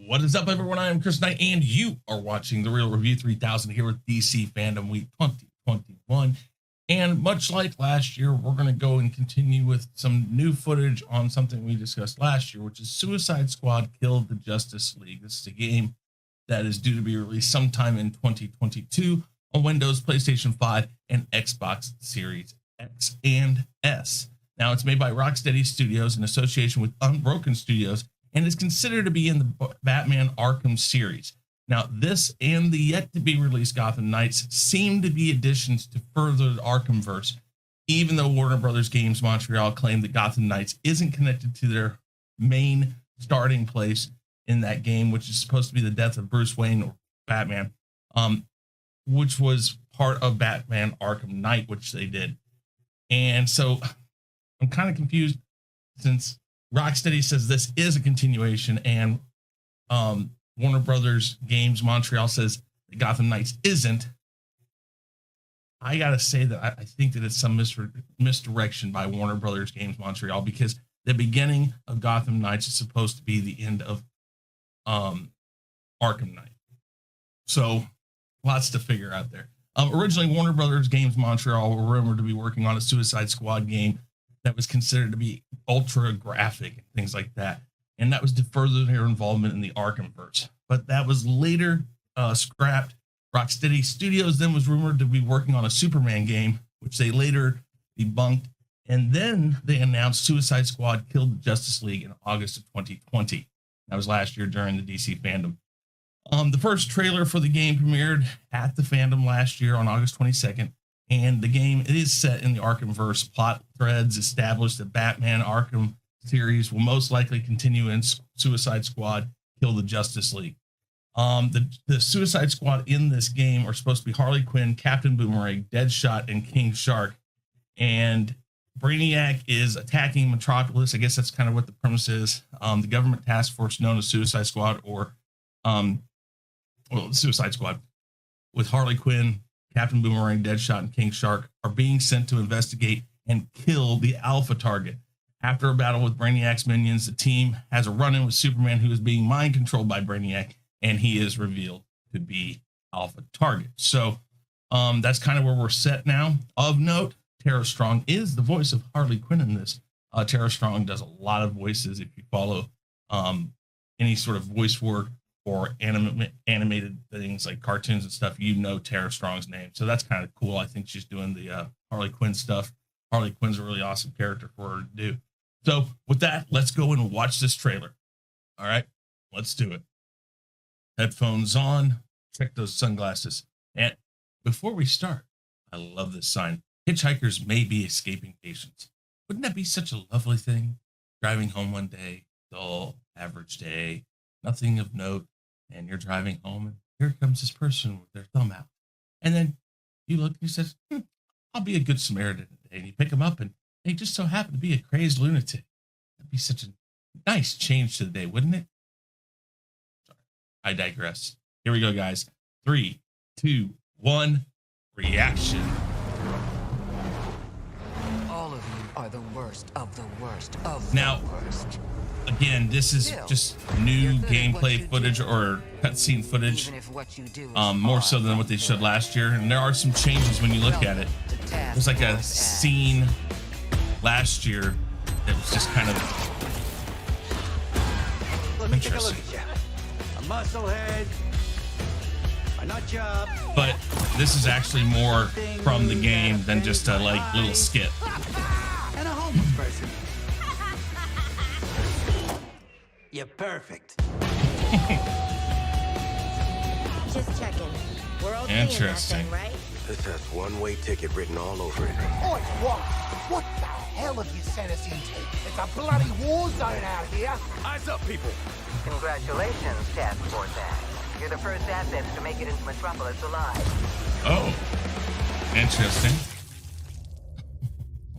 What is up, everyone? I am Chris Knight, and you are watching The Real Review 3000 here with DC FanDome Week 2021. And much like last year, we're going to go and continue with some new footage on something we discussed last year, which is Suicide Squad Killed the Justice League. This is a game that is due to be released sometime in 2022 on Windows, PlayStation 5, and Xbox Series X and S. Now, it's made by Rocksteady Studios in association with Unbroken Studios, and is considered to be in the Batman Arkham series. Now, this and the yet-to-be-released Gotham Knights seem to be additions to further the Arkhamverse, even though Warner Brothers Games Montreal claimed that Gotham Knights isn't connected to their main starting place in that game, which is supposed to be the death of Bruce Wayne or Batman, which was part of Batman Arkham Knight, which they did. And so I'm kind of confused since Rocksteady says this is a continuation, and Warner Brothers Games Montreal says that Gotham Knights isn't. I gotta say that I think that it's some misdirection by Warner Brothers Games Montreal, because the beginning of Gotham Knights is supposed to be the end of Arkham Knight. So lots to figure out there. Originally, Warner Brothers Games Montreal were rumored to be working on a Suicide Squad game that was considered to be ultra graphic and things like that. And that was to further their involvement in the Arkhamverse. But that was later scrapped. Rocksteady Studios then was rumored to be working on a Superman game, which they later debunked. And then they announced Suicide Squad Killed the Justice League in August of 2020. That was last year during the DC FanDome. The first trailer for the game premiered at the FanDome last year on August 22nd. And the game, it is set in the Arkhamverse. Plot threads established that Batman Arkham series will most likely continue in Suicide Squad Kill the Justice League. The Suicide Squad in this game are supposed to be Harley Quinn, Captain Boomerang, Deadshot, and King Shark. And Brainiac is attacking Metropolis. I guess that's kind of what the premise is. The government task force known as Suicide Squad, or Suicide Squad, with Harley Quinn, Captain Boomerang, Deadshot, and King Shark are being sent to investigate and kill the Alpha target. After a battle with Brainiac's minions, the team has a run-in with Superman, who is being mind-controlled by Brainiac, and he is revealed to be Alpha target. So that's kind of where we're set now. Of note, Tara Strong is the voice of Harley Quinn in this. Tara Strong does a lot of voices. If you follow any sort of voice work or animated things like cartoons and stuff, you know Tara Strong's name. So that's kind of cool. I think she's doing the Harley Quinn stuff. Harley Quinn's a really awesome character for her to do. So with that, let's go and watch this trailer. All right, let's do it. Headphones on, check those sunglasses. And before we start, I love this sign. Hitchhikers may be escaping patience. Wouldn't that be such a lovely thing? Driving home one day, dull, average day, nothing of note, and you're driving home, and here comes this person with their thumb out. And then you look and you say, I'll be a good Samaritan today. And you pick him up, and they just so happen to be a crazed lunatic. That'd be such a nice change to the day, wouldn't it? Sorry, I digress. Here we go, guys. 3, 2, 1, reaction. All of you are the worst of the worst of now, the worst. Again, this is just new gameplay footage or cutscene footage, more so than what they showed last year. And there are some changes when you look at it. There's like a scene last year that was just kind of interesting. A musclehead, a nut job. But this is actually more from the game than just a like little skit. And a homeless person. You're perfect. Just checking. We're okay Interesting. in that thing, right? This has one-way ticket written all over it. Oi, what the hell have you sent us into? It's a bloody war zone out here. Eyes up, people. Congratulations, Task Force Act. You're the first assets to make it into Metropolis alive. Oh, interesting.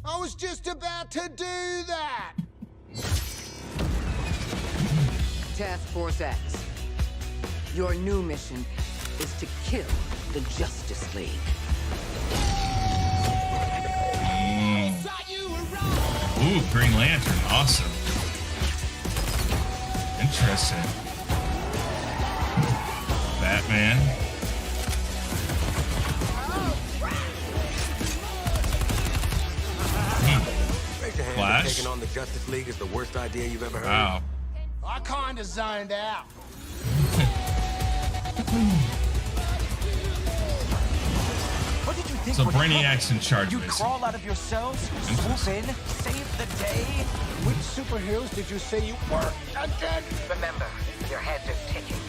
I was just about to do that. Task Force X. Your new mission is to kill the Justice League. Ooh, Green Lantern, awesome. Interesting. Batman. Raise your hand Flash. if taking on the Justice League is the worst idea you've ever heard. Wow. I kind of zoned out. What did you think? So would Brainiac's happen? in charge, You basically. crawl out of your cells, swoop in, save the day. Which superheroes did you say you were again? Remember, your heads are ticking.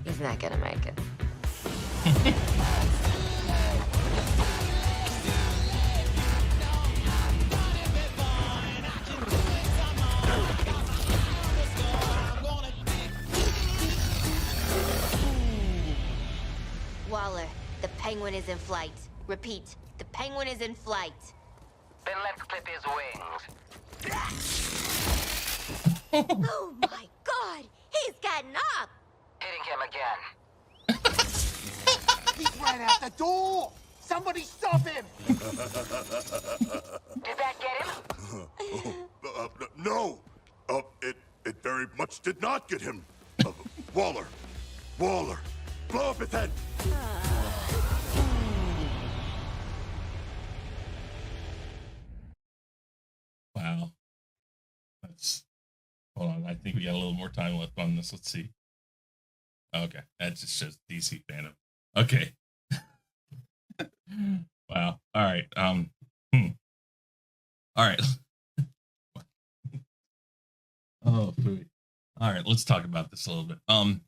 He's not gonna make it. Waller, the penguin is in flight. Repeat, the penguin is in flight. Then let's clip his wings. Oh my god, he's gotten up! Hitting him again. He ran out the door. Somebody stop him. Did that get him? No, it very much did not get him. Waller, blow up his head. Wow. That's, hold on. I think we got a little more time left on this. Let's see. Okay. That just shows DC FanDome. Okay. Wow. All right. All right. Oh, food. All right. Let's talk about this a little bit. I'm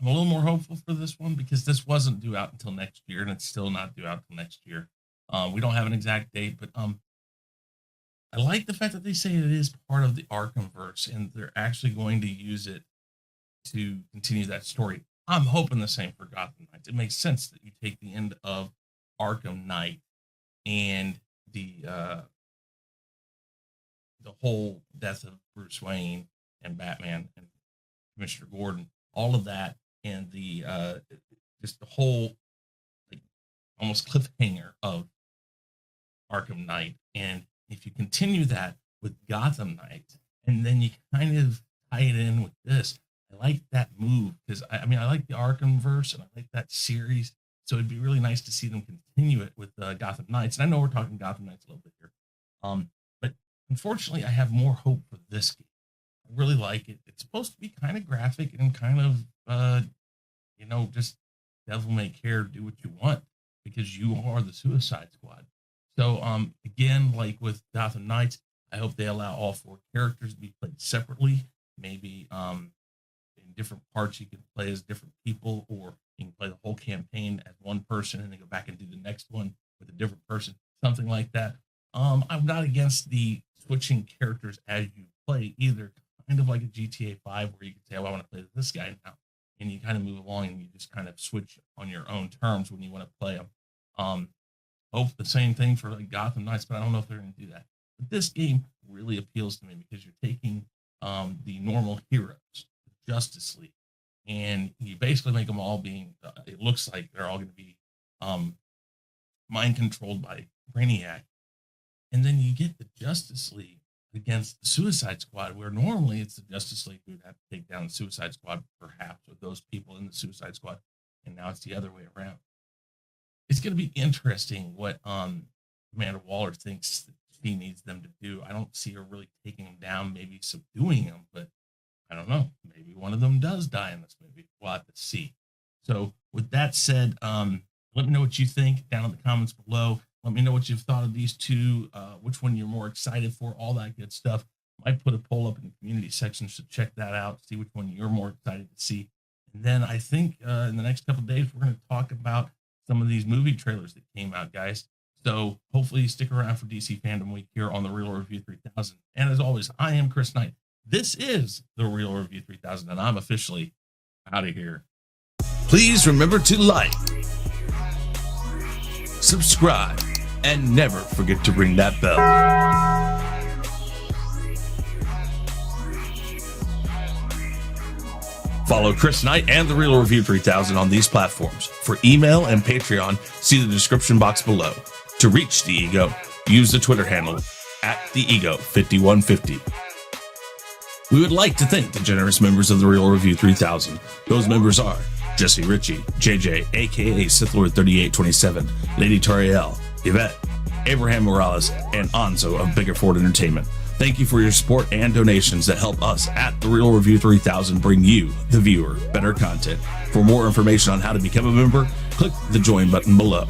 a little more hopeful for this one because this wasn't due out until next year, and it's still not due out until next year. We don't have an exact date, but I like the fact that they say it is part of the Arkhamverse, and they're actually going to use it to continue that story. I'm hoping the same for Gotham Knights. It makes sense that you take the end of Arkham Knight and the whole death of Bruce Wayne and Batman and Commissioner Gordon, all of that, and the just the whole like almost cliffhanger of Arkham Knight. And if you continue that with Gotham Knights, and then you kind of tie it in with this, I like that move because I mean I like the Arkhamverse and I like that series. So it'd be really nice to see them continue it with Gotham Knights. And I know we're talking Gotham Knights a little bit here, but unfortunately, I have more hope for this game. I really like it. It's supposed to be kind of graphic and kind of just devil may care, do what you want because you are the Suicide Squad. So again, like with Gotham Knights, I hope they allow all four characters to be played separately. Maybe in different parts you can play as different people, or you can play the whole campaign as one person and then go back and do the next one with a different person, something like that. I'm not against the switching characters as you play either, kind of like a GTA 5 where you can say, oh, I want to play this guy now. And you kind of move along and you just kind of switch on your own terms when you want to play them. Hope the same thing for like Gotham Knights, but I don't know if they're going to do that. But this game really appeals to me because you're taking the normal heroes, Justice League, and you basically make them all being, it looks like they're all going to be mind controlled by Brainiac. And then you get the Justice League against the Suicide Squad, where normally it's the Justice League who would have to take down the Suicide Squad, perhaps, with those people in the Suicide Squad. And now it's the other way around. It's going to be interesting what Amanda Waller thinks that she needs them to do. I don't see her really taking them down, maybe subduing them, but I don't know. Maybe one of them does die in this movie. We'll have to see. So with that said, let me know what you think down in the comments below. Let me know what you've thought of these two, which one you're more excited for, all that good stuff. Might put a poll up in the community section, so check that out, see which one you're more excited to see. And then I think in the next couple of days, we're going to talk about some of these movie trailers that came out, guys. So hopefully you stick around for DC FanDome Week here on the Real Review 3000. And as always, I am Chris Knight. This is the Real Review 3000, and I'm officially out of here. Please remember to like, subscribe, and never forget to ring that bell. Follow Chris Knight and the Real Review 3000 on these platforms. For email and Patreon, see the description box below. To reach the Ego, use the Twitter handle @theego5150. We would like to thank the generous members of the Real Review 3000. Those members are Jesse Ritchie, JJ, aka Sithlord3827, Lady Toriel, Yvette, Abraham Morales, and Anzo of Biggerford Entertainment. Thank you for your support and donations that help us at The Real Review 3000 bring you, the viewer, better content. For more information on how to become a member, click the join button below.